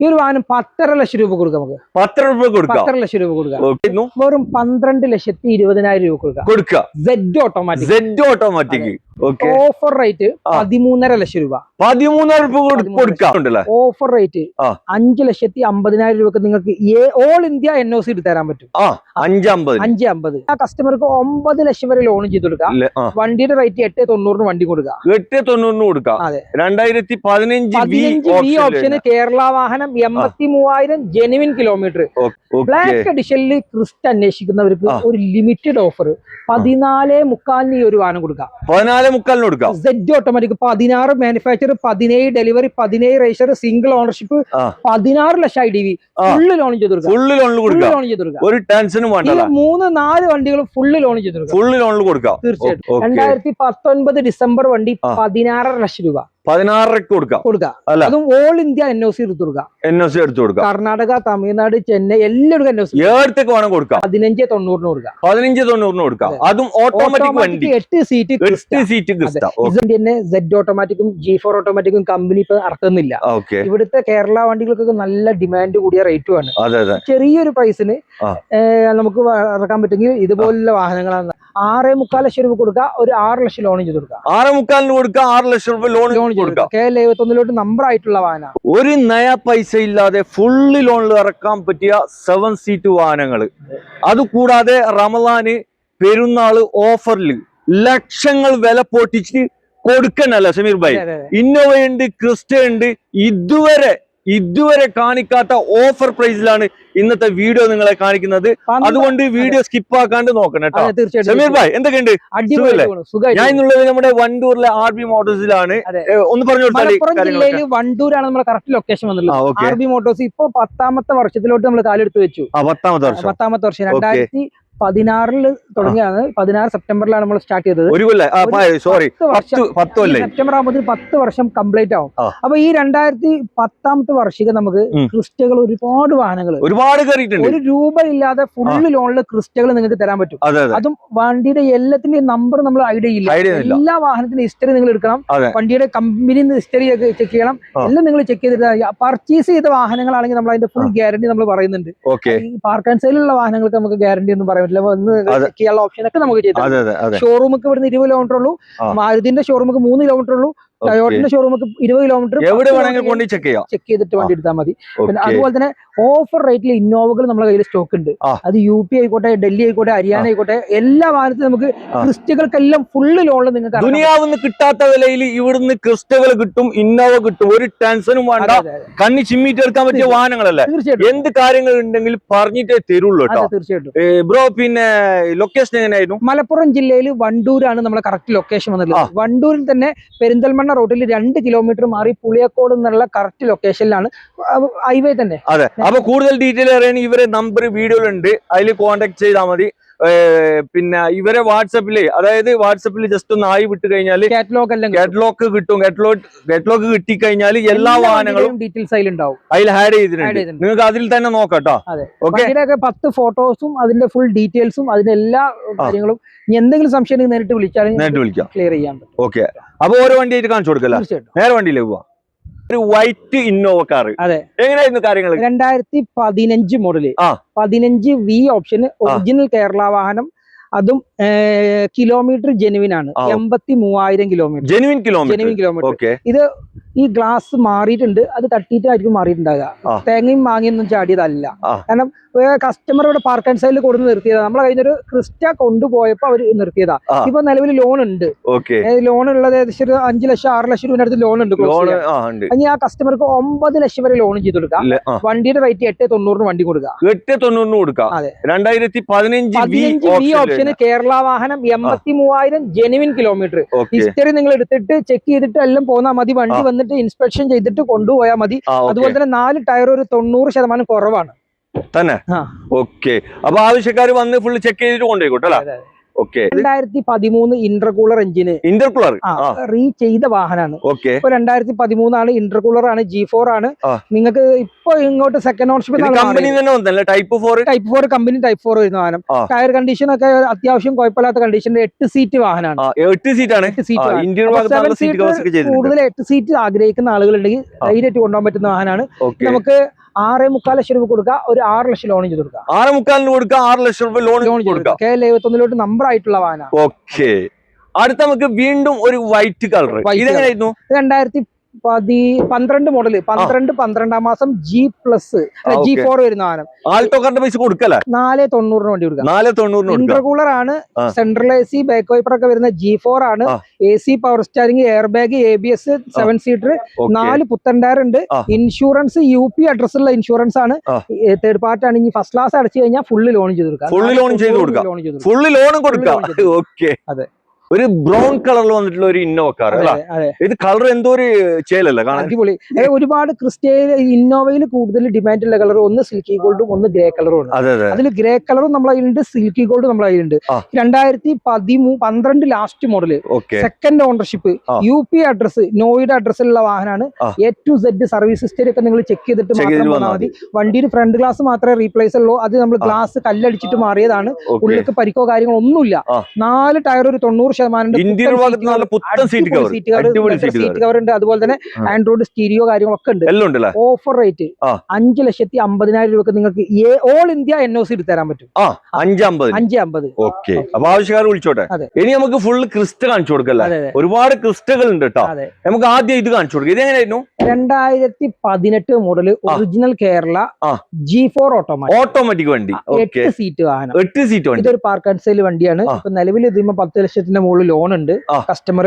ഈ ഒരു വാഹനം 10.5 ലക്ഷം രൂപ കൊടുക്കാം നമുക്ക്. 10.5 ലക്ഷം രൂപ കൊടുക്കാം. വെറും 12,20,000 രൂപ കൊടുക്കാം. സെഡ് ഓട്ടോമാറ്റിക് ഓഫർ റേറ്റ് 13.5 ലക്ഷം രൂപ. 13.5 കൊടുക്കാം. ഓഫർ റേറ്റ് 5,50,000 രൂപക്ക് നിങ്ങൾക്ക് ഓൾ ഇന്ത്യ NOC എടുത്ത് തരാൻ പറ്റും. 550. ആ കസ്റ്റമർക്ക് 9 ലക്ഷം വരെ ലോൺ ചെയ്ത് കൊടുക്കാം. വണ്ടിയുടെ റേറ്റ് 890 വണ്ടി കൊടുക്കാം. 890 കൊടുക്കാം. അതെ. 2015 ഓപ്ഷന് കേരള വാഹനം 83,000 ജെനുവിൻ കിലോമീറ്റർ. ബ്ലാക്ക് എഡിഷനിൽ ക്രിസ്റ്റ അന്വേഷിക്കുന്നവർക്ക് ഒരു ലിമിറ്റഡ് ഓഫർ 14.5 ഈ ഒരു വാഹനം കൊടുക്കാം. 14.5 കൊടുക്കാം. Z automatic 16 manufacture, 17 delivery, 17 register, single ownership, 16 lakh IDV full loan ചെയ്ത് കൊടുക്കാം. ഒരു ടെൻഷനും വേണ്ട. 3-4 വണ്ടികളും ഫുള്ള് ലോൺ ചെയ്ത് കൊടുക്കാം. തീർച്ചയായിട്ടും. 2019 ഡിസംബർ വണ്ടി 16.5 ലക്ഷം രൂപ. 16 കൊടുക്കാം. അതും ഓൾ ഇന്ത്യ NOC എടുത്തു കൊടുക്കാം. കർണാടക, തമിഴ്നാട്, ചെന്നൈ എല്ലാവർക്കും NOC വേണം കൊടുക്കാം. 1590 കൊടുക്കാം. 1590 കൊടുക്കാം. അതും ഓട്ടോമാറ്റിക് വണ്ടി, 8 സീറ്റ്. തന്നെ സെഡ് ഓട്ടോമാറ്റിക്കും G4 ഓട്ടോമാറ്റിക്കും കമ്പനി ഇപ്പൊ ഇറക്കുന്നില്ല. ഇവിടുത്തെ കേരള വണ്ടികൾക്കൊക്കെ നല്ല ഡിമാൻഡ് കൂടിയ റേറ്റുമാണ്. ചെറിയൊരു പ്രൈസിന് നമുക്ക് ഇറക്കാൻ പറ്റുമെങ്കിൽ ഇതുപോലുള്ള വാഹനങ്ങളാണ്. 6.25 ലക്ഷം രൂപ കൊടുക്കുക. ഒരു 6 ലക്ഷം ലോൺ ചെയ്ത് കൊടുക്കാം. 6.25 കൊടുക്കുക. 6 ലക്ഷം രൂപ ലോൺ കൊടുക്കാം. KL71 നമ്പർ ആയിട്ടുള്ള വാഹനം. ഒരു നയ പൈസ ഇല്ലാതെ ഫുള്ള് ലോണിൽ ഇറക്കാൻ പറ്റിയ 7 സീറ്റ് വാഹനങ്ങൾ. അതുകൂടാതെ റമദാന്, പെരുന്നാള് ഓഫറിൽ ലക്ഷങ്ങൾ വില പൊട്ടിച്ച് കൊടുക്കണല്ല സമീർ ഭായ്. ഇന്നോവ ഉണ്ട്, ക്രിസ്റ്റ ഉണ്ട്. ഇതുവരെ കാണിക്കാത്ത ഓഫർ പ്രൈസിലാണ് ഇന്നത്തെ വീഡിയോ നിങ്ങളെ കാണിക്കുന്നത്. അതുകൊണ്ട് വീഡിയോ സ്കിപ്പ് ആക്കാണ്ട് നോക്കണം കേട്ടോ. സമീർ ഭായ് എന്തൊക്കെയുണ്ട്? ഞാൻ ഇന്നുള്ളത് നമ്മുടെ വണ്ടൂരിലെ RB മോട്ടോഴ്സിലാണ്. ഒന്ന് പറഞ്ഞു കൊടുത്താൽ. വണ്ടൂരാണ് നമ്മുടെ കറക്റ്റ് ലൊക്കേഷൻ വന്നുള്ളത്. RB മോട്ടോഴ്സ് ഇപ്പൊ 10ാമത്തെ വർഷത്തിലോട്ട് നമ്മൾ കാലെടുത്ത് വെച്ചു. 10ാമത്തെ വർഷം 2016 തുടങ്ങിയാണ്. 16 സെപ്റ്റംബറിലാണ് നമ്മൾ സ്റ്റാർട്ട് ചെയ്തത്. സെപ്റ്റംബർ ആകുമ്പോൾ 10 വർഷം കംപ്ലീറ്റ് ആവും. അപ്പൊ ഈ 2010ാമത്തെ വർഷിക നമുക്ക് ക്രിസ്റ്റകൾ ഒരുപാട് വാഹനങ്ങൾ, ഒരു രൂപ ഇല്ലാതെ ഫുള്ള് ലോണില് ക്രിസ്റ്റകൾ നിങ്ങൾക്ക് തരാൻ പറ്റും. അതും വണ്ടിയുടെ എല്ലാത്തിന്റെയും നമ്പർ നമ്മൾ ഐഡിയ ഇല്ല. എല്ലാ വാഹനത്തിന്റെ ഹിസ്റ്ററി നിങ്ങൾ എടുക്കണം. വണ്ടിയുടെ കമ്പനി ഹിസ്റ്ററി ചെക്ക് ചെയ്യണം. എല്ലാം നിങ്ങൾ ചെക്ക് ചെയ്തിട്ട് പർച്ചേസ് ചെയ്ത വാഹനങ്ങളാണെങ്കിൽ നമ്മൾ അതിന്റെ ഫുൾ ഗ്യാരണ്ടി നമ്മൾ പറയുന്നുണ്ട്. ഈ പാർക്ക് ആൻഡ് സെയിലുള്ള വാഹനങ്ങൾക്ക് നമുക്ക് ഗ്യാരണ്ടി ഒന്നും പറയാൻ ചെയ്യാനുള്ള ഓപ്ഷൻ ഒക്കെ നമുക്ക് ചെയ്തു. ഷോറൂമൊക്കെ ഇവിടുന്ന് 20 കിലോമീറ്റർ ഉള്ളൂ. മാരുതിന്റെ ഷോറൂമൊക്കെ 3 കിലോമീറ്റർ ഉള്ളൂ. ടയോട്ടന്റെ ഷോറൂമൊക്കെ 20 കിലോമീറ്റർ ചെക്ക് ചെയ്തിട്ട് വണ്ടി എടുത്താൽ മതി. പിന്നെ അതുപോലെ തന്നെ ഓഫർ റേറ്റിൽ ഇന്നോവകൾ നമ്മുടെ കയ്യിൽ സ്റ്റോക്ക് ഉണ്ട്. അത് UP ആയിക്കോട്ടെ, ഡൽഹി ആയിക്കോട്ടെ, ഹരിയാന ആയിക്കോട്ടെ, എല്ലാ വാഹനത്തിലും നമുക്ക് ക്രിസ്റ്റകൾക്കെല്ലാം ഫുള്ള് ലോണിൽ നിങ്ങൾക്ക് ദുനിയാവിന്ന് കിട്ടാത്ത വിലയിൽ ഇവിടുന്ന് ക്രിസ്റ്റകൾ കിട്ടും, ഇന്നോവ കിട്ടും. ഒരു ടെൻഷനും വേണ്ട. കണ്ണി ചിമ്മിട്ട് എടുക്കാൻ പറ്റിയ വാഹനങ്ങളല്ലേ. എന്ത് കാര്യങ്ങൾ ഉണ്ടെങ്കിൽ പറഞ്ഞിട്ടേ തരുള്ളൂ കേട്ടോ. തീർച്ചയായിട്ടും ബ്രോ. പിന്നെ ലൊക്കേഷൻ എങ്ങനെയായിരുന്നു? മലപ്പുറം ജില്ലയിൽ വണ്ടൂരാണ് നമ്മുടെ കറക്റ്റ് ലൊക്കേഷൻ വന്നിട്ടുള്ളത്. വണ്ടൂരിൽ തന്നെ പെരിന്തൽമണ്ണ റോഡിൽ 2 കിലോമീറ്റർ മാറി പുളിയക്കോട് എന്നുള്ള കറക്റ്റ് ലൊക്കേഷനിലാണ്. ഹൈവേ തന്നെ. അതെ. അപ്പൊ കൂടുതൽ ഡീറ്റെയിൽ അറിയാൻ ഇവരെ നമ്പർ വീഡിയോയിലുണ്ട്, അതിൽ കോൺടാക്ട് ചെയ്താൽ മതി. പിന്നെ ഇവരെ വാട്സപ്പില്, അതായത് വാട്സപ്പിൽ ജസ്റ്റ് ഒന്ന് ആയി വിട്ട് കഴിഞ്ഞാൽ കാറ്റലോഗ് കിട്ടും. കാറ്റലോഗ് കിട്ടിക്കഴിഞ്ഞാൽ എല്ലാ വാഹനങ്ങളും ഡീറ്റെയിൽസ് അതിലുണ്ടാവും. അതിൽ ആഡ് ചെയ്തിട്ടുണ്ട്. നിങ്ങൾക്ക് അതിൽ തന്നെ നോക്കാം കേട്ടോ. ഓക്കെ. 10 ഫോട്ടോസും അതിന്റെ ഫുൾ ഡീറ്റെയിൽസും അതിന്റെ എല്ലാ കാര്യങ്ങളും എന്തെങ്കിലും സംശയം നേരിട്ട് വിളിക്കാം, ക്ലിയർ ചെയ്യാൻ പറ്റും. ഓക്കെ. അപ്പൊ ഓരോ വണ്ടിയായിട്ട് കാണിച്ചു കൊടുക്കല്ലോ. നേരെ വണ്ടിയിലേക്ക് പോവാം. ഒരു വൈറ്റ് ഇന്നോവ കാർ. അതെ. എങ്ങനെയായിരുന്നു കാര്യങ്ങൾ? 2015 model, 15 V option, original Kerala വാഹനം. അതും കിലോമീറ്റർ ജെനുവിൻ ആണ്. 83,000 കിലോമീറ്റർ. Genuine kilometre. ഇത് ഈ ഗ്ലാസ് മാറിയിട്ടുണ്ട്. അത് തട്ടിയിട്ടായിരിക്കും മാറിയിട്ടുണ്ടാകുക. തേങ്ങയും മാങ്ങയൊന്നും ചാടിയതല്ല. കാരണം കസ്റ്റമർ ഇവിടെ പാർക്ക് ആൻഡ് സൈഡിൽ കൊടുത്ത് നിർത്തിയതാ. നമ്മളെ കഴിഞ്ഞൊരു ക്രിസ്റ്റ കൊണ്ടുപോയപ്പോ അവര് നിർത്തിയതാ. ഇപ്പൊ നിലവിൽ ലോൺ ഉണ്ട്. ലോൺ ഉള്ളത് ഏകദേശം 5 ലക്ഷം 6 ലക്ഷം രൂപ അടുത്ത് ലോൺ ഉണ്ട്. ഇനി ആ കസ്റ്റമർക്ക് 9 ലക്ഷം വരെ ലോൺ ചെയ്ത് കൊടുക്കാം. വണ്ടിയുടെ റേറ്റ് 890 വണ്ടി കൊടുക്കാം. 890 കൊടുക്കാം. അതെ. 2015 V ഓപ്ഷന് കേരള വാഹനം 83,000 ജെനുവിൻ കിലോമീറ്റർ. ഹിസ്റ്ററി നിങ്ങൾ എടുത്തിട്ട് ചെക്ക് ചെയ്തിട്ട് എല്ലാം പോന്നാൽ മതി. വണ്ടി വന്നിട്ട് ഇൻസ്പെക്ഷൻ ചെയ്തിട്ട് കൊണ്ടുപോയാൽ മതി. അതുപോലെ തന്നെ 4 ടയർ ഒരു 90% കുറവാണ് തന്നെ. ഓക്കെ. അപ്പൊ ആവശ്യക്കാർ വന്ന് ഫുള്ള് ചെക്ക് ചെയ്തിട്ട് കൊണ്ടുപോയിക്കോട്ടെ. ഓക്കെ 2013 ഇന്റർകൂളർ എഞ്ചിന് ഇന്റർകൂളർ റീച്ച് ചെയ്ത വാഹനമാണ്. ഓക്കെ ഇപ്പൊ 2013 ആണ്, ഇന്റർകൂളർ ആണ്, G4 ആണ്. നിങ്ങൾക്ക് ഇപ്പൊ ഇങ്ങോട്ട് സെക്കൻഡ് ഓൺഷിപ്പ് ടൈപ്പ് 4 കമ്പനി ടൈപ്പ് 4 വരുന്ന വാഹനം. ടയർ കണ്ടീഷൻ ഒക്കെ അത്യാവശ്യം കുഴപ്പമില്ലാത്ത കണ്ടീഷന്റെ 8 സീറ്റ് വാഹനമാണ്. 8 സീറ്റാണ്. കൂടുതൽ 8 സീറ്റ് ആഗ്രഹിക്കുന്ന ആളുകളുണ്ടെങ്കിൽ ധൈര്യമായിട്ട് കൊണ്ടുപോകാൻ പറ്റുന്ന വാഹനമാണ്. നമുക്ക് 6.25 ലക്ഷം രൂപ കൊടുക്കുക, ഒരു 6 ലക്ഷം ലോൺ ചെയ്ത് കൊടുക്കാം. 6.25 കൊടുക്കാം, 6 ലക്ഷം രൂപ ലോൺ കൊടുക്കാം. KL71 നമ്പർ ആയിട്ടുള്ള വാഹനമാണ്. ഓക്കെ, അടുത്ത നമുക്ക് വീണ്ടും ഒരു വൈറ്റ് കളർ. ഇതെങ്ങനെയായിരുന്നു? 2012 മോഡല്, 12 മാസം G4 വരുന്ന വാഹനം. ആൾട്ടോ കാറിന്റെ പൈസ കൊടുക്കല്ലേ? 490 വണ്ടി കൊടുക്കാം. 490. ഇന്റർകൂളർ ആണ്, സെൻട്രൽ AC, ബാക്ക് വൈപ്പർ ഒക്കെ വരുന്ന G4 ആണ്. AC, power സ്റ്റാരിംഗ്, air bag, ABS, 7 seater, 4 പുത്തൻ ടയർ ഉണ്ട്. ഇൻഷുറൻസ് UP അഡ്രസ് ഉള്ള ഇൻഷുറൻസ് ആണ്. തേർഡ് പാർട്ടി ആണ്. ഇനി ഫസ്റ്റ് ക്ലാസ് അടച്ചു കഴിഞ്ഞാൽ ഫുള്ള് ലോൺ ചെയ്ത് കൊടുക്കാം. ഫുള്ള് ലോൺ കൊടുക്കാം. ഓക്കെ, അതെ. ഒരു ബ്രൗൺ കളറിൽ വന്നിട്ടുള്ള ഒരു ഇന്നോവ കാർ അല്ലേ? ഇത് കളർ എന്തോ ഒരു ചേലല്ല കാണാൻ. അടിപൊളി. ഒരുപാട് ഇന്നോവയിൽ കൂടുതൽ ഡിമാൻഡ് ഉള്ള കളർ ഒന്ന് സിൽക്കി ഗോൾഡും ഒന്ന് ഗ്രേ കളറും ഉണ്ട്. അതിൽ ഗ്രേ കളറും നമ്മളെ കയ്യിലുണ്ട്, സിൽക്കി ഗോൾഡ് നമ്മളെ കയ്യിലുണ്ട്. 2012 last model, second ownership, UP address, Noida അഡ്രസ്സിലുള്ള വാഹനമാണ്. A to Z service history ഒക്കെ നിങ്ങൾ ചെക്ക് ചെയ്തിട്ട് മാത്രം വന്നാൽ മതി. വണ്ടിയുടെ ഫ്രണ്ട് ഗ്ലാസ് മാത്രമേ റീപ്ലേസ് ഉള്ളൂ. അത് നമ്മൾ ഗ്ലാസ് കല്ലടിച്ചിട്ട് മാറിയതാണ്. ഉള്ളിലേക്ക് പരിക്കോ കാര്യങ്ങളോ ഒന്നുമില്ല. 4 ടയർ ഒരു 90% സീറ്റ് കവർ ഉണ്ട്. അതുപോലെ തന്നെ ആൻഡ്രോയിഡ് സ്റ്റീരിയോ കാര്യങ്ങളൊക്കെ ഉണ്ട്. ഓഫർ റേറ്റ് 5,50,000 രൂപക്ക് നിങ്ങൾക്ക് ഓൾ ഇന്ത്യ NOC എടുത്ത് തരാൻ പറ്റും. 550. ഓക്കെ, അപ്പൊ ആവശ്യക്കാർ വിളിച്ചോട്ടെ. ഇനി നമുക്ക് ഫുള്ള് ക്രിസ്റ്റ കാണിച്ചു കൊടുക്കല്ലേ? ഒരുപാട് ക്രിസ്റ്റകൾ ഉണ്ട് കേട്ടോ. നമുക്ക് ആദ്യം ഇത് കാണിച്ചു കൊടുക്കാം. ഇത് എങ്ങനെയായിരുന്നു? 2018 model, original Kerala G4 automatic വണ്ടി, 8 സീറ്റ് വാഹനം. ഇതൊരു പാർക്ക് ആൻഡ് സെയിൽ വണ്ടിയാണ്. ഇപ്പൊ നിലവിൽ ഇതിന് 10 ലക്ഷത്തിന്റെ മുകളിൽ ലോൺ ഉണ്ട്. കസ്റ്റമർ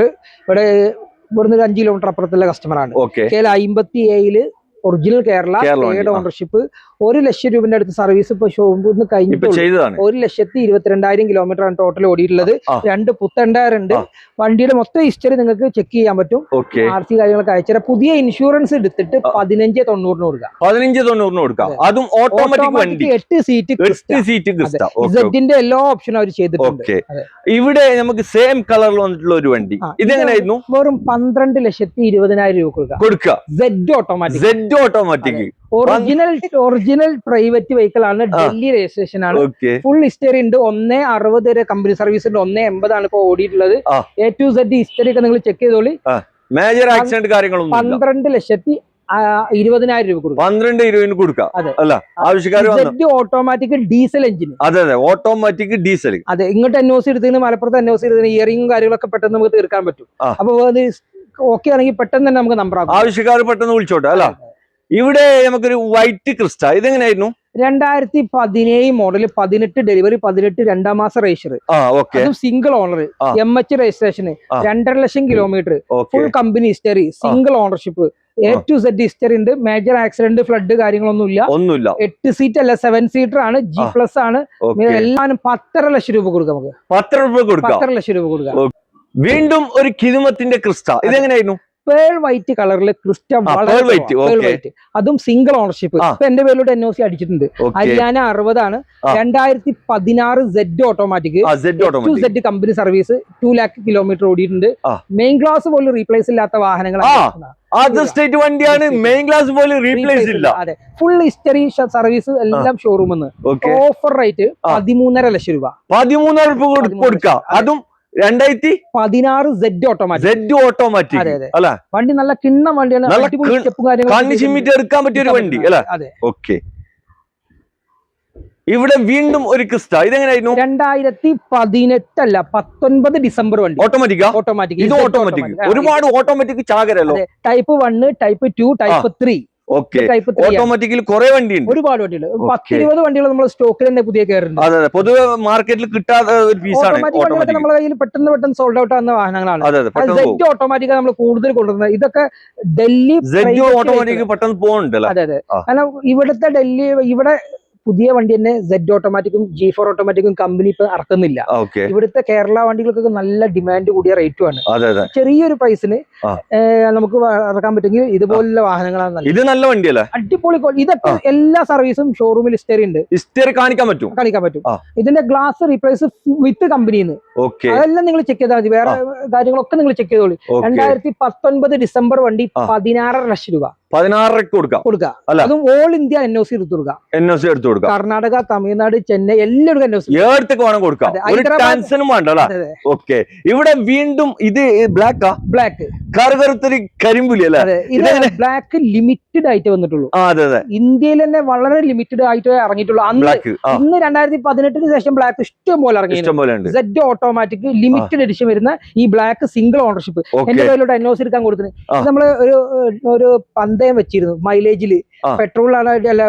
ഇവിടുന്ന് 5 കിലോമീറ്റർ അപ്പുറത്തുള്ള കസ്റ്റമറാണ്. KL57 original Kerala, third ownership, 1 ലക്ഷം രൂപന്റെ അടുത്ത് സർവീസ് ഇപ്പൊ ഷോറൂമിൽ കഴിഞ്ഞിട്ട് 1,22,000 കിലോമീറ്റർ ആണ് ടോട്ടൽ ഓടിയിട്ടുള്ളത്. 2 പുത്തൻ ടയർ ഉണ്ട്. വണ്ടിയുടെ മൊത്തം ഹിസ്റ്ററി നിങ്ങൾക്ക് ചെക്ക് ചെയ്യാൻ പറ്റും. RC കാര്യങ്ങളൊക്കെ അയച്ചുതരാം. പുതിയ ഇൻഷുറൻസ് എടുത്തിട്ട് 15,90 കൊടുക്കാം. 15,90 കൊടുക്കാം. അതും ഓട്ടോമാറ്റിക് വണ്ടി, 8 സീറ്റ് ഇസഡിന്റെ എല്ലാ ഓപ്ഷനും അവർ ചെയ്തിട്ടുണ്ട്. ഇവിടെ നമുക്ക് സെയിം കളറിൽ വന്നിട്ടുള്ള ഒരു വണ്ടി, ഇതെങ്ങനെയായിരുന്നു? വെറും 12,20,000 രൂപ കൊടുക്കുക. Z automatic original private vehicle ആണ്. ഡൽഹി രജിസ്ട്രേഷൻ ആണ്. ഫുൾ ഹിസ്റ്ററി ഉണ്ട്. 1.60 വരെ കമ്പനി സർവീസ് ഉണ്ട്. 1.80 ആണ് ഇപ്പൊ ഓടിയിട്ടുള്ളത്. A to Z ഹിസ്റ്ററി ഒക്കെ നിങ്ങൾ ചെക്ക് ചെയ്തോളി. മേജർ ആക്സിഡന്റ് കാര്യങ്ങളൊന്നും 12,20,000 രൂപ കൊടുക്കും. 12,20,000 കൊടുക്കാം. അല്ല, ആവശ്യക്കാർ ഓട്ടോമാറ്റിക് ഡീസൽ എഞ്ചിൻ. അതെ, ഓട്ടോമാറ്റിക് ഡീസൽ. അതെ, ഇങ്ങോട്ട് NOC എടുത്തതിന് മലപ്പുറത്ത് NOC എടുത്തതിന് ഇയറിംഗും കാര്യങ്ങളൊക്കെ പെട്ടെന്ന് നമുക്ക് തീർക്കാൻ പറ്റും. അപ്പൊ ഓക്കെ ആണെങ്കിൽ പെട്ടെന്ന് തന്നെ നമുക്ക് നമ്പർ ആക്കാം. ആവശ്യക്കാർ പെട്ടെന്ന് വിളിച്ചോട്ടെ. അല്ല, ഇവിടെ നമുക്കൊരു വൈറ്റ് ക്രിസ്റ്റ, ഇതെങ്ങനെയായിരുന്നു? 2017 മോഡൽ, 18 ഡെലിവറി, 18 2ാം മാസം register, single owner, MH registration, 2.5 lakh kilometre, full company history, single ownership, A to Z history ഉണ്ട്. മേജർ ആക്സിഡന്റ്, ഫ്ലഡ് കാര്യങ്ങളൊന്നുമില്ല. 8 സീറ്റ് അല്ല, 7 സീറ്റർ ആണ്. G+ ആണ്. എല്ലാവരും 10.5 ലക്ഷം രൂപ കൊടുക്കാം. നമുക്ക് 10.5 ലക്ഷം രൂപ കൊടുക്കാം. വീണ്ടും ഒരു കിലുമത്തിന്റെ ക്രിസ്റ്റ, ഇതെങ്ങനെയായിരുന്നു? പേൾ വൈറ്റ് കളറിൽ ക്രിസ്റ്റ, അതും സിംഗിൾ ഓണർഷിപ്പ്. ഇപ്പൊ എന്റെ പേരിലൂടെ NOC അടിച്ചിട്ടുണ്ട്. ഹരിയാന 60 ആണ്. 2016 Z automatic, Z company service, 2 lakh kilometre ഓടിയിട്ടുണ്ട്. മെയിൻ ഗ്ലാസ് പോലും റീപ്ലേസ് ഇല്ലാത്ത വാഹനങ്ങളാണ്. സ്റ്റേറ്റ് വണ്ടിയാണ്. മെയിൻ ഗ്ലാസ് പോലും റീപ്ലേസ് ഇല്ല. അതെ, ഫുൾ ഹിസ്റ്ററി സർവീസ് എല്ലാം ഷോറൂമിൽ നിന്ന്. ഓഫർ റേറ്റ് 13.5 ലക്ഷം രൂപ. 13.5 രൂപ കൊടുക്കാം. അതും 2016 Z ഓട്ടോമാറ്റിക്. അല്ല, വണ്ടി നല്ല കിണ്ണം വണ്ടിയാണ്. എടുക്കാൻ പറ്റിയ ഒരു വണ്ടി അല്ലെ? ഓക്കെ. ഇവിടെ വീണ്ടും ഒരു ക്രിസ്റ്റ, ഇതെങ്ങനെയായിരുന്നു? 2018 അല്ല, 19 ഡിസംബർ വണ്ടി. ഓട്ടോമാറ്റിക്. ഇത് ഓട്ടോമാറ്റിക്. ഒരുപാട് ഓട്ടോമാറ്റിക് ചാകരല്ലോ. Type 1, type 2, type 3. ഓട്ടോമാറ്റിക്കൽ കുറെ വണ്ടിയുണ്ട്. ഒരുപാട് വണ്ടികൾ, 10-20 വണ്ടികൾ നമ്മൾ സ്റ്റോക്കിൽ തന്നെ പുതിയ കയറുന്നുണ്ട്. അതെ, പൊതുവെ മാർക്കറ്റിൽ കിട്ടാത്ത ഒരു പീസാണ്. നമ്മുടെ കയ്യിൽ പെട്ടെന്ന് സോൾഡ് ഔട്ട് ആവുന്ന വാഹനങ്ങളാണ്. Z ഓട്ടോമാറ്റിക് നമ്മൾ കൂടുതൽ കൊണ്ടുവരുന്നത്. ഇതൊക്കെ ഡൽഹി ഓട്ടോമാറ്റിക് പെട്ടെന്ന് പോകുന്നുണ്ട്. അതെ, കാരണം ഇവിടുത്തെ ഡൽഹി ഇവിടെ പുതിയ വണ്ടി തന്നെ Z ഓട്ടോമാറ്റിക്കും G4 ഓട്ടോമാറ്റിക്കും കമ്പനി ഇപ്പൊ ഇറക്കുന്നില്ല. ഇവിടുത്തെ കേരള വണ്ടികൾക്കൊക്കെ നല്ല ഡിമാൻഡ് കൂടിയ റേറ്റുമാണ്. ചെറിയൊരു പ്രൈസിന് നമുക്ക് ഇറക്കാൻ പറ്റുമെങ്കിൽ ഇതുപോലുള്ള വാഹനങ്ങളാണ്. ഇത് നല്ല വണ്ടിയല്ലേ, അടിപൊളി. ഇതൊക്കെ എല്ലാ സർവീസും ഷോറൂമിൽ കാണിക്കാൻ പറ്റും. ഇതിന്റെ ഗ്ലാസ് റീപ്ലേസ് വിത്ത് കമ്പനിന്ന്, അതെല്ലാം നിങ്ങൾ ചെക്ക് ചെയ്താൽ മതി. വേറെ കാര്യങ്ങളൊക്കെ നിങ്ങൾ ചെക്ക് ചെയ്തോളൂ. 2019 ഡിസംബർ വണ്ടി 16.5 ലക്ഷം രൂപ 16 കൊടുക്കാം. അതും ഓൾ ഇന്ത്യ NOC എടുത്തു കൊടുക്കാം. കർണാടക, തമിഴ്നാട്, ചെന്നൈ എല്ലാവർക്കും NOC ഇവിടെ വീണ്ടും ഇത് ബ്ലാക്ക് കരിമ്പുലി അല്ലേ? ബ്ലാക്ക് ലിമിറ്റഡ് ആയിട്ട് വന്നിട്ടുള്ളൂ. ഇന്ത്യയിൽ തന്നെ വളരെ ലിമിറ്റഡ് ആയിട്ട് ഇറങ്ങിയിട്ടുള്ളൂ. ഇന്ന് 2018 ശേഷം ബ്ലാക്ക് ഇഷ്ടം പോലെ ഇറങ്ങി. Z ഓട്ടോമാറ്റിക് ലിമിറ്റഡ് എഡിഷൻ വരുന്ന ഈ ബ്ലാക്ക് സിംഗിൾ ഓണർഷിപ്പ് എന്റെ കയ്യിലോട്ട് NOC എടുക്കാൻ കൊടുത്തത്. നമ്മള് ഒരു പന്തയം വെച്ചിരുന്നു മൈലേജില്. പെട്രോളിലാണ് അല്ല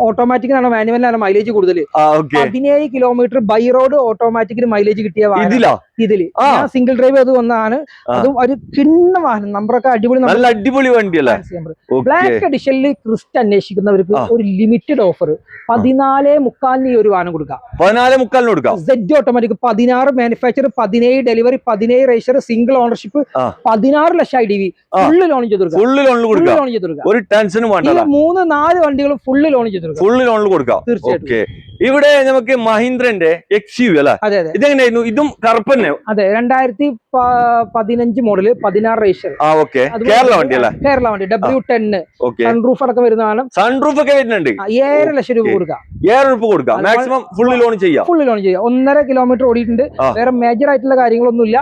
ഓട്ടോമാറ്റിക്കിനാണോ മാനുവലിനാണോ മൈലേജ് കൂടുതൽ? 17 കിലോമീറ്റർ ബൈ റോഡ് ഓട്ടോമാറ്റിക്കിന് മൈലേജ് കിട്ടിയ ഇതില് ഞാൻ സിംഗിൾ ഡ്രൈവ് അത് വന്നതാണ്. അതും ഒരു കിണ്ണ വാഹനം, നമ്പറൊക്കെ അടിപൊളി വണ്ടിയല്ലേ. ബ്ലാക്ക് എഡിഷനിൽ ക്രിസ്റ്റ അന്വേഷിക്കുന്നവർക്ക് ഒരു ലിമിറ്റഡ് ഓഫർ 14.75 ഈ ഒരു വാഹനം കൊടുക്കാം. 14.75 Z automatic 16 manufacture, 17 delivery, 17 register, single ownership, 16 lakh IDV, full loan ചെയ്ത് കൊടുക്കാം. ഒരു ടെൻഷനും വേണ്ട. 3-4 വണ്ടികളും ഫുള്ള് ലോൺ ചെയ്ത് കൊടുക്കാം. തീർച്ചയായിട്ടും. ഇവിടെ നമുക്ക് മഹീന്ദ്രന്റെ XUV അല്ലെ, ഇതെങ്ങനെയായിരുന്നു? ഇതും കറുപ്പന്നെ. അതെ, 2015 മോഡല്, 16 രജിസ്റ്റർ. കേരള വണ്ടി അല്ലേ? കേരള വണ്ടി W10 സൺറൂഫ് അടക്കം വരുന്നതാണ്. സൺറൂഫ് ഒക്കെ വരുന്നുണ്ട്. 7 ലക്ഷം രൂപ കൊടുക്കാം. മാക്സിമം ഫുള്ള് ലോൺ ചെയ്യാം. 1.5 കിലോമീറ്റർ ഓടിയിട്ടുണ്ട്. വേറെ മേജർ ആയിട്ടുള്ള കാര്യങ്ങളൊന്നുമില്ല.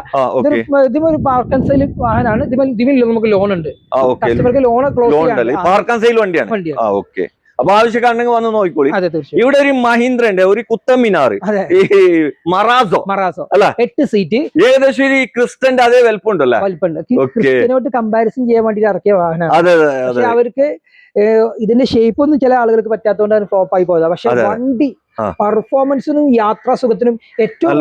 ഇതിമൊരു പാർക്ക് ആൻഡ് സെയിൽ വാഹനമാണ്. ഇതിൽ നമുക്ക് ലോൺ ഉണ്ട്. കസ്റ്റമർക്ക് ലോൺ പാർക്ക് ആൻഡ് സെയിൽ വണ്ടിയാണ്. അപ്പൊ ആവശ്യക്കാരുണ്ടെങ്കിൽ വന്ന് നോക്കിക്കോളി. ഇവിടെ ഒരു മഹീന്ദ്രന്റെ ഒരു കുത്തമിനാർ മറാസോ അല്ല, 8 സീറ്റ്, ഏകദേശം ഒരു ക്രിസ്റ്റന്റെ അതേ വലുപ്പമുണ്ടല്ലോ. കമ്പാരിസൺ ചെയ്യാൻ വേണ്ടി ഇറക്കിയ വാഹനമാണ്. പക്ഷെ അവർക്ക് ഇതിന്റെ ഷേപ്പ് ഒന്നും ചില ആളുകൾക്ക് പറ്റാത്തതുകൊണ്ടാണ് ഫ്ലോപ്പ് ആയി പോയത്. പക്ഷെ വണ്ടി പെർഫോമൻസിനും യാത്രാ സുഖത്തിനും ഏറ്റവും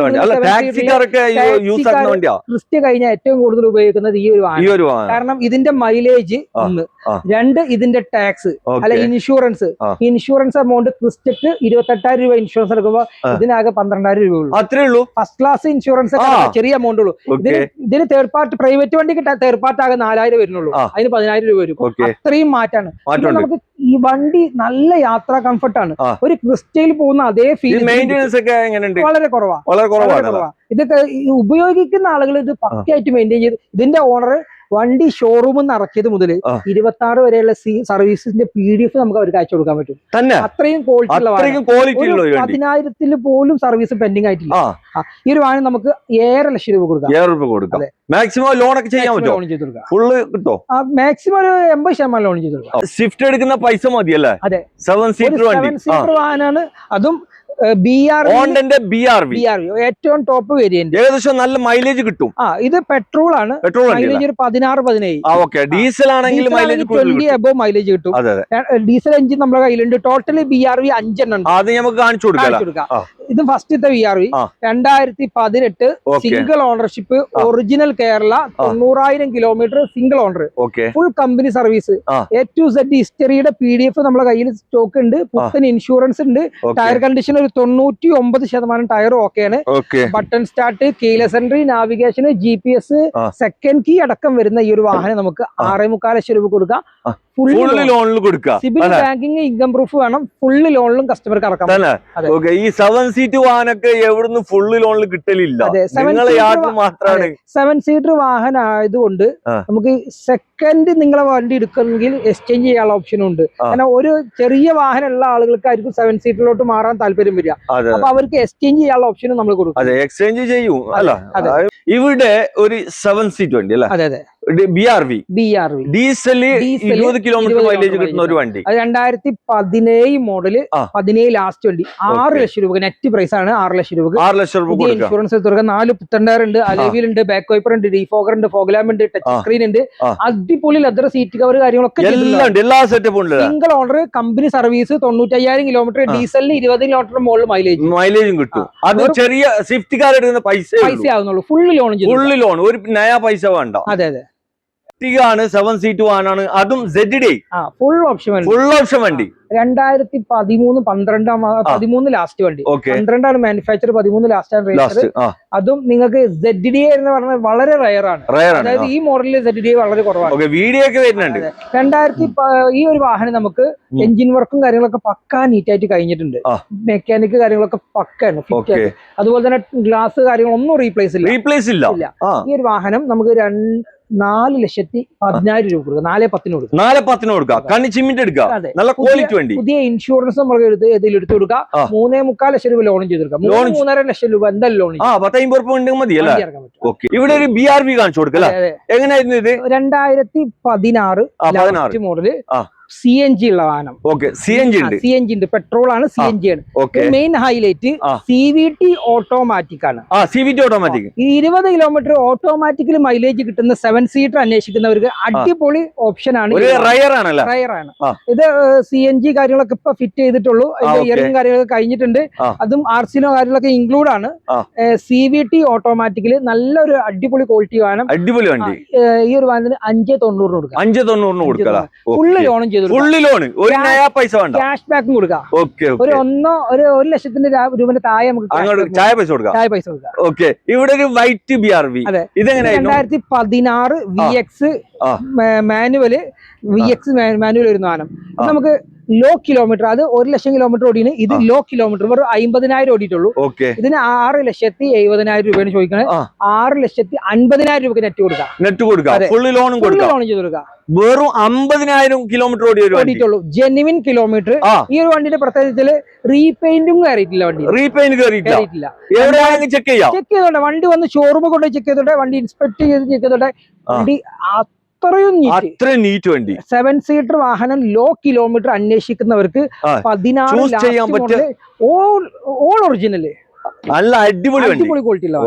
ക്രിസ്റ്റ കഴിഞ്ഞാൽ ഏറ്റവും കൂടുതൽ ഉപയോഗിക്കുന്നത് ഈ ഒരു വാഹനം. കാരണം ഇതിന്റെ മൈലേജ് 1, 2 ഇതിന്റെ ടാക്സ് അല്ല ഇൻഷുറൻസ് എമൗണ്ട്. ക്രിസ്റ്റക്ക് 28,000 രൂപ ഇൻഷുറൻസ് എടുക്കുമ്പോൾ ഇതിനാകെ 12,000 രൂപ ഉള്ളൂ. അത്രേ ഉള്ളൂ. ഫസ്റ്റ് ക്ലാസ് ഇൻഷുറൻസ് ചെറിയ എമൗണ്ട് ഉള്ളൂ. ഇതിന് തേർഡ് പാർട്ടി പ്രൈവറ്റ് വണ്ടിക്ക് തേർഡ് പാർട്ടി ആകെ 4,000 വരുന്നുള്ളൂ. അതിന് 10,000 രൂപ വരും. അത്രയും മാറ്റാണ്. നമുക്ക് ഈ വണ്ടി നല്ല യാത്രാ കംഫർട്ടാണ്. ഒരു ക്രിസ്റ്റയിൽ പോകുന്ന അതേ ഫീൽ. മെയിൻ്റെനൻസ് ഒക്കെ എങ്ങനെയുണ്ട്? വളരെ കുറവാണ്. ഇതൊക്കെ ഉപയോഗിക്കുന്ന ആളുകൾ ഇത് പക്കയായിട്ട് മെയിൻറ്റെയിൻ ചെയ്ത്. ഇതിന്റെ ഓണർ വണ്ടി ഷോറൂമിൽ നിന്ന് ഇറക്കിയത് മുതൽ 26 വരെയുള്ള സർവീസിന്റെ PDF നമുക്ക് അവർക്ക് അയച്ചു കൊടുക്കാൻ പറ്റും. അത്രയും ക്വാളിറ്റി ഉള്ള 10,000 പോലും സർവീസ് പെൻഡിങ് ആയിട്ടില്ല. ഈ ഒരു വാഹനം നമുക്ക് 7 ലക്ഷം രൂപ കൊടുക്കാം. മാക്സിമം ലോൺ ഒക്കെ ചെയ്യാൻ പറ്റും. ഫുള്ള് കിട്ടോ? മാക്സിമം ഒരു 80% ലോൺ ചെയ്ത് കൊടുക്കാം. സ്വിഫ്റ്റ് എടുക്കുന്ന പൈസ മതിയല്ലേ? അതെ, 7 സീറ്റർ വാഹനമാണ്. അതും ഏറ്റവും ടോപ്പ് വേരിയന്റ്. ഏകദേശം നല്ല മൈലേജ് കിട്ടും. ഇത് പെട്രോൾ ആണ്. മൈലേജ് ഒരു 16-17. ഡീസൽ ആണെങ്കിൽ 20 അബവ് മൈലേജ് കിട്ടും. ഡീസൽ എഞ്ചിൻ നമ്മുടെ കയ്യിലുണ്ട്. ടോട്ടലി BRV 5 എണ്ണം ഉണ്ട്. അത് നമുക്ക് കാണിച്ചു കൊടുക്കാം. ഇത് ഫസ്റ്റത്തെ BRV 2018 single ownership, original Kerala, 90,000 kilometre, single owner, full company service, A to Z ഹിസ്റ്ററിയുടെ PDF നമ്മുടെ കയ്യിൽ സ്റ്റോക്ക് ഉണ്ട്. പുത്തൻ ഇൻഷുറൻസ് ഉണ്ട്. ടയർ കണ്ടീഷൻ ഒരു 99% ടയർ ഓക്കെയാണ്. Button start, keyless entry, navigation, GPS, second key അടക്കം വരുന്ന ഈ ഒരു വാഹനം നമുക്ക് 6.25 ലക്ഷം രൂപ കൊടുക്കാം. ഫുള്ള് ലോണിൽ കൊടുക്കാം. സിബിൽ ബാങ്കിങ്, ഇൻകം പ്രൂഫ് വേണം. ഫുള്ള് ലോണിലും കസ്റ്റമർക്ക് ഇറക്കാം. ഈ 7 സീറ്റ് വാഹനമൊക്കെ എവിടുന്ന് ഫുള്ള് ലോണിൽ കിട്ടലില്ല. 7 സീറ്റർ വാഹനം ആയതുകൊണ്ട് നമുക്ക് സെക്കൻഡ് നിങ്ങളെ വണ്ടി എടുക്കണമെങ്കിൽ എക്സ്ചേഞ്ച് ചെയ്യാനുള്ള ഓപ്ഷനും ഉണ്ട്. കാരണം ഒരു ചെറിയ വാഹനം ഉള്ള ആളുകൾക്കായിരിക്കും 7 സീറ്ററിലോട്ട് മാറാൻ താല്പര്യം വരിക. അപ്പൊ അവർക്ക് എക്സ്ചേഞ്ച് ചെയ്യാനുള്ള ഓപ്ഷനും നമ്മൾ കൊടുക്കും. അതെ, എക്സ്ചേഞ്ച് ചെയ്യും. അല്ല, ഇവിടെ ഒരു 7 സീറ്റ് വണ്ടി അല്ലേ? അതെ, BRV ഡീസൽ 20 കിലോമീറ്റർ മൈലേജ് കിട്ടുന്ന ഒരു വണ്ടി. 2017 മോഡല്, 17 ലാസ്റ്റ് വണ്ടി. 6 ലക്ഷം രൂപ നെറ്റ് പ്രൈസ് ആണ്. 6 ലക്ഷം രൂപ ഇൻഷുറൻസ് എടുത്ത് 4 പുത്തൻഡയർ ഉണ്ട്, അലോവിൽ ഉണ്ട്, ബാക്ക് വൈപ്പർ ഉണ്ട്, ഡീഫോഗർ ഉണ്ട്, ഫോഗ്ലാമ്പ് ഉണ്ട്, ടച്ച് സ്ക്രീൻ ഉണ്ട്, അടിപൊളി ലെതർ സീറ്റ് കവർ കാര്യങ്ങളൊക്കെ. എല്ലാ സെറ്റപ്പും ഉണ്ട്. Single owner, company service, 95,000 kilometre, ഡീസലിന് 20 കിലോമീറ്റർ മുകളിൽ മൈലേജും കിട്ടും. അത് ചെറിയ സ്വിഫ്റ്റ് കാർ എടുക്കുന്ന പൈസ ആവുന്നുള്ളൂ. ഫുള്ള് ലോൺ ഒരു നയാ പൈസ വേണ്ട. അതെ. പട്ടികയാണ് 7 സീറ്റ് വാഹനമാണ്, അതും ZD ഫുൾ ഓപ്ഷൻ വണ്ടി 2013 ലാസ്റ്റ് വണ്ടി. ഓക്കെ, 12 മാനുഫാക്ചർ, 13 ലാസ്റ്റ് ആണ് രജിസ്റ്റർ. അതും നിങ്ങൾക്ക് ZD എന്ന് പറഞ്ഞാൽ വളരെ റയർ ആണ്. അതായത് ഈ മോഡലിൽ ZD വളരെ കുറവാണ്. വീഡിയോ ഒക്കെ വരുന്നുണ്ട്. 2000 ഈ ഒരു വാഹനം നമുക്ക് എഞ്ചിൻ വർക്കും കാര്യങ്ങളൊക്കെ പക്കാ നീറ്റ് ആയിട്ട് കഴിഞ്ഞിട്ടുണ്ട്. മെക്കാനിക് കാര്യങ്ങളൊക്കെ പക്കാണ്, ഫിറ്റ് ആണ്. അതുപോലെ തന്നെ ഗ്ലാസ് കാര്യങ്ങളൊന്നും റീപ്ലേസ് ഇല്ല. ഈ ഒരു വാഹനം നമുക്ക് 4,10,000 രൂപ കൊടുക്കുക. 4,10 കൊടുക്കുക. നല്ല ക്വാളിറ്റി വണ്ടി. പുതിയ ഇൻഷുറൻസ് നമ്മൾ എടുത്ത് കൊടുക്കുക. 3,25 ലക്ഷം രൂപ ലോണും ചെയ്തെടുക്കാം. 3,5 ലക്ഷം രൂപ എന്തായാലും ലോൺ ഇവിടെ ഒരു BRV കാണിച്ചു കൊടുക്കല്ലേ? എങ്ങനെയായിരുന്നു ഇത്? 2016 മോഡല് CNG ഉള്ള വാഹനം. CNG ഉണ്ട്, പെട്രോൾ ആണ്, CNG ആണ്. മെയിൻ ഹൈലൈറ്റ് CVT ഓട്ടോമാറ്റിക് ആണ്. 20 കിലോമീറ്റർ ഓട്ടോമാറ്റിക്കലി മൈലേജ് കിട്ടുന്ന 7 സീറ്റർ അന്വേഷിക്കുന്നവർക്ക് അടിപൊളി ഓപ്ഷൻ ആണ്. റയർ ആണ്. ഇത് CNG കാര്യങ്ങളൊക്കെ ഇപ്പൊ ഫിറ്റ് ചെയ്തിട്ടുള്ളൂ. ഇയറിംഗ് കാര്യങ്ങളൊക്കെ കഴിഞ്ഞിട്ടുണ്ട്. അതും RCനോ കാര്യങ്ങളൊക്കെ ഇൻക്ലൂഡ് ആണ്. CVT ഓട്ടോമാറ്റിക്കലി നല്ലൊരു അടിപൊളി ക്വാളിറ്റി വാഹനം. അടിപൊളി വണ്ടി. ഈ ഒരു വാഹനത്തിന് 5,90 കൊടുക്കാം. 5,90 കൊടുക്കാം. ഫുള്ള് ലോണും പൈസ വേണ്ട, ക്യാഷ് ബാക്കും കൊടുക്കാം. ഒരു 1,00,000 താഴെ നമുക്ക് ചായ പൈസ കൊടുക്കാം. ഇവിടെ ഒരു വൈറ്റ് BRV. ഇതെങ്ങനെ? 2016 VX മാനുവല് വരുന്ന വാഹനം. നമുക്ക് ലോ കിലോമീറ്റർ, അത് 1,00,000 കിലോമീറ്റർ ഓടിയാണ്. ഇത് ലോ കിലോമീറ്റർ വെറും 50,000 ഓടിയിട്ടുള്ളൂ. ഇതിന് 6,70,000 രൂപയാണ് ചോദിക്കുന്നത്. 6,50,000 രൂപ നെറ്റ് കൊടുക്കാം. ഫുള്ള് ലോൺ ചെയ്ത് കൊടുക്കാം. വെറും 50,000 കിലോമീറ്റർ ഓടിയിട്ടുള്ളൂ. Genuine kilometre. ഈ ഒരു വണ്ടിയുടെ പ്രത്യേകത റീപെയിന്റും കയറിയിട്ടില്ല. വണ്ടി കയറിയിട്ടില്ല. ചെക്ക് ചെയ്തോട്ടെ. വണ്ടി വന്ന് ഷോറൂമിൽ കൊണ്ട് ചെക്ക് ചെയ്തോട്ടെ. വണ്ടി ഇൻസ്പെക്ട് ചെയ്ത് ചെക്ക് ചെയ്തോട്ടെ. വണ്ടി അത്രയും നീറ്റ് വണ്ടി. 7 സീറ്റർ വാഹനം ലോ കിലോമീറ്റർ അന്വേഷിക്കുന്നവർക്ക് 16 ഓൾ ഒറിജിനല് നല്ല അടിപൊളി ക്വാളിറ്റി ഉള്ള